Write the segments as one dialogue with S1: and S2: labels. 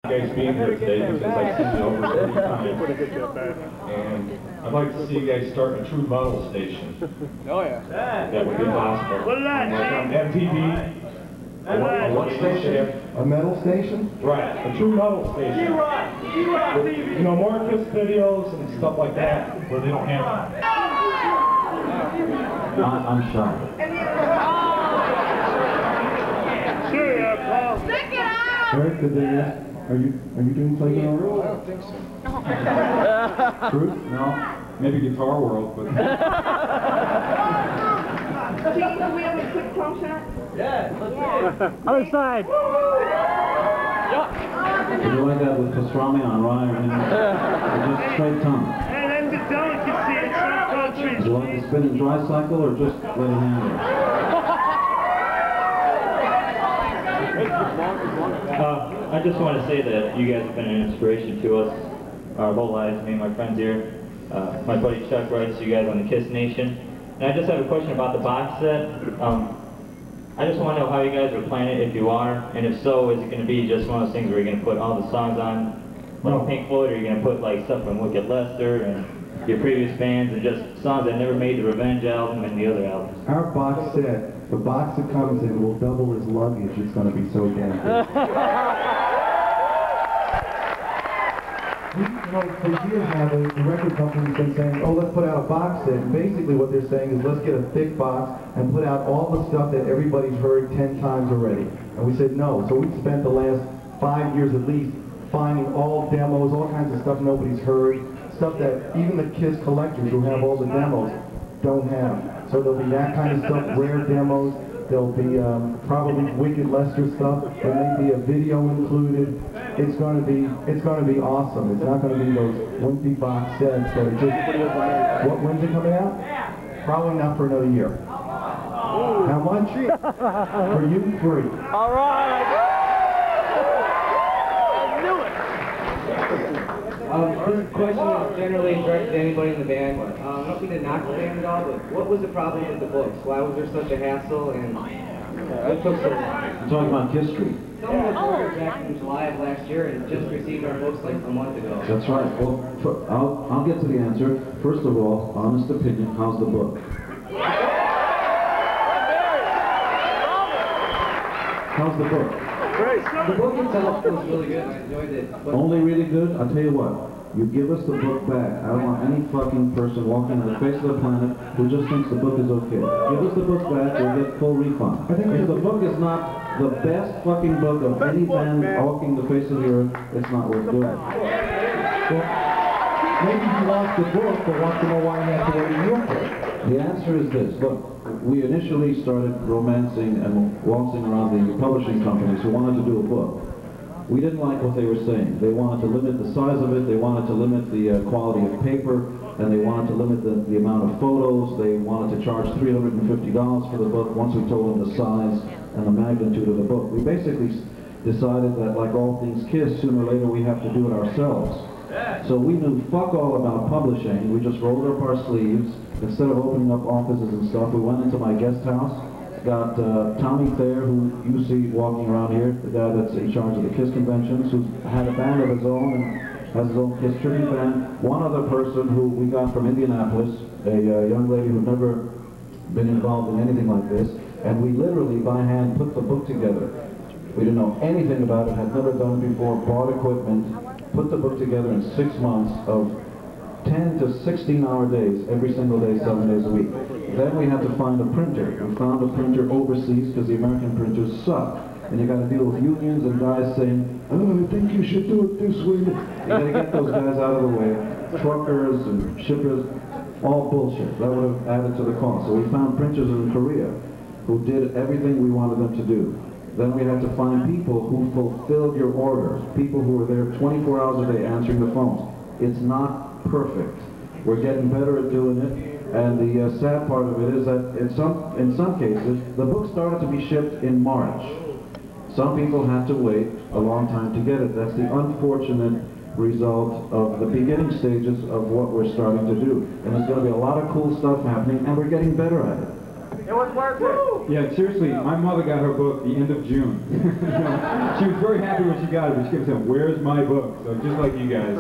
S1: guys being here today because I've seen you over 30 times. And I'd like to see you guys start a true metal station.
S2: Oh yeah.
S1: That would be possible. Like on MTV. A what station?
S3: A metal station?
S1: Right, a true metal station. You know, more Kiss videos and stuff like that where they don't have them.
S4: I'm shy.
S5: Stick it out!
S3: Eric, are you doing Playground World?
S2: I don't think so.
S3: Truth?
S4: No, maybe Guitar World, but...
S5: Chief, can we have a quick pump shot?
S2: Yeah, let's do it.
S6: Other side.
S4: Would you like that with pastrami on rye or just straight tongue?
S6: And then the delicacy in some countries.
S4: Would you like to spin and dry cycle or just let it handle?
S7: I just want to say that you guys have been an inspiration to us our whole lives, me and my friends here. My buddy Chuck writes you guys on the Kiss Nation. And I just have a question about the box set. I just want to know how you guys are playing it, if you are, and if so, is it going to be just one of those things where you're going to put all the songs on like Pink Floyd, or are you going to put like stuff from Wicked Lester and your previous bands and just songs that never made the Revenge album and the other albums?
S3: Our box set, the box that comes in will double his luggage. It's going to be so damn good. You know, for years now, the record company's been saying, oh, let's put out a box set. And basically what they're saying is, let's get a thick box and put out all the stuff that everybody's heard 10 times already. And we said no. So we spent the last 5 years at least finding all demos, all kinds of stuff nobody's heard, stuff that even the Kiss collectors who have all the demos don't have. So there'll be that kind of stuff, rare demos. There'll be probably Wicked Lester stuff. There may be a video included. It's going to be awesome. It's not going to be those wimpy box sets that are just. What, when's it coming out? Probably not for another year. How much? For you, free.
S6: All right. I knew it.
S2: This question is generally directed to anybody in the band. Not to knock the band at all, but what was the problem with the books? Why was there such a hassle, and what took so long?
S4: You're talking about history.
S2: Some of us ordered back in July of last year and just received our books like a month ago.
S4: That's right. Well, I'll get to the answer. First of all, honest opinion, how's the book? How's the book?
S2: The book itself was really good. I enjoyed it. But
S4: Only really good? I'll tell you what. You give us the book back. I don't want any fucking person walking on the face of the planet who just thinks the book is okay. Give us the book back, you'll get full refund. If the book is not the best fucking book of any band walking the face of the earth, it's not worth doing.
S3: Well, maybe you want the book, but want to know why you have to wait a year for it.
S4: The answer is this. Look, we initially started romancing and waltzing around the publishing companies who wanted to do a book. We didn't like what they were saying. They wanted to limit the size of it, they wanted to limit the quality of paper, and they wanted to limit the amount of photos. They wanted to charge $350 for the book once we told them the size and the magnitude of the book. We basically decided that, like all things Kiss, sooner or later we have to do it ourselves. So we knew fuck all about publishing. We just rolled up our sleeves. Instead of opening up offices and stuff, we went into my guest house, got Tommy Thayer, who you see walking around here, the guy that's in charge of the Kiss conventions, who had a band of his own and has his own Kiss tribute band. One other person who we got from Indianapolis, a young lady who'd never been involved in anything like this, and we literally by hand put the book together. We didn't know anything about it, had never done it before, bought equipment, put the book together in 6 months of 10 to 16-hour days, every single day, 7 days a week. Then we had to find a printer. We found a printer overseas because the American printers suck. And you got to deal with unions and guys saying, oh, I think you should do it this way. You got to get those guys out of the way. Truckers and shippers, all bullshit. That would have added to the cost. So we found printers in Korea who did everything we wanted them to do. Then we had to find people who fulfilled your orders, people who were there 24 hours a day answering the phones. It's not perfect. We're getting better at doing it, and the sad part of it is that in some cases, the book started to be shipped in March. Some people had to wait a long time to get it. That's the unfortunate result of the beginning stages of what we're starting to do. And there's going to be a lot of cool stuff happening, and we're getting better at it.
S6: It was worth it.
S8: Yeah, seriously, my mother got her book the end of June. She was very happy when she got it, but she kept saying, "Where's my book?" So just like you guys,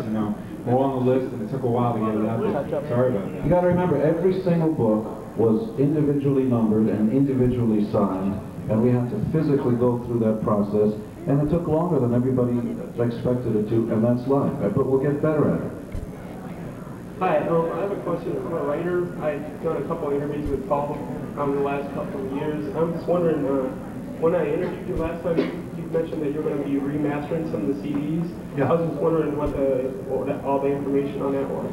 S8: we're on the list, and it took a while to get it out there. Sorry about that.
S4: You got to remember, every single book was individually numbered and individually signed, and we had to physically go through that process, and it took longer than everybody expected it to, and that's life. But we'll get better at it.
S9: Hi, I have a question. I'm a writer. I've done a couple of interviews with Paul in the last couple of years. I'm just wondering, when I interviewed you last time, you mentioned that you're going to be remastering some of the CDs.
S3: Yeah.
S9: I was just wondering what all the information on that was.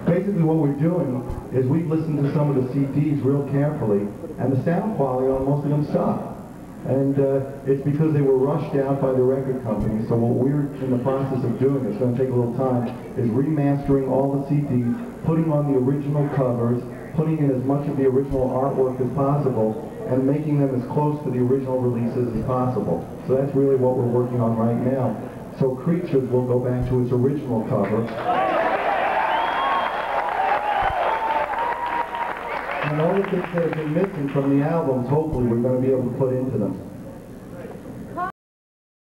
S3: Basically what we're doing is we've listened to some of the CDs real carefully, and the sound quality on most of them suck. And it's because they were rushed out by the record company. So what we're in the process of doing, it's going to take a little time, is remastering all the CDs, putting on the original covers, putting in as much of the original artwork as possible, and making them as close to the original releases as possible. So that's really what we're working on right now. So Creatures will go back to its original cover. And all the things that have been missing from the albums, hopefully we're going to be able to put into them.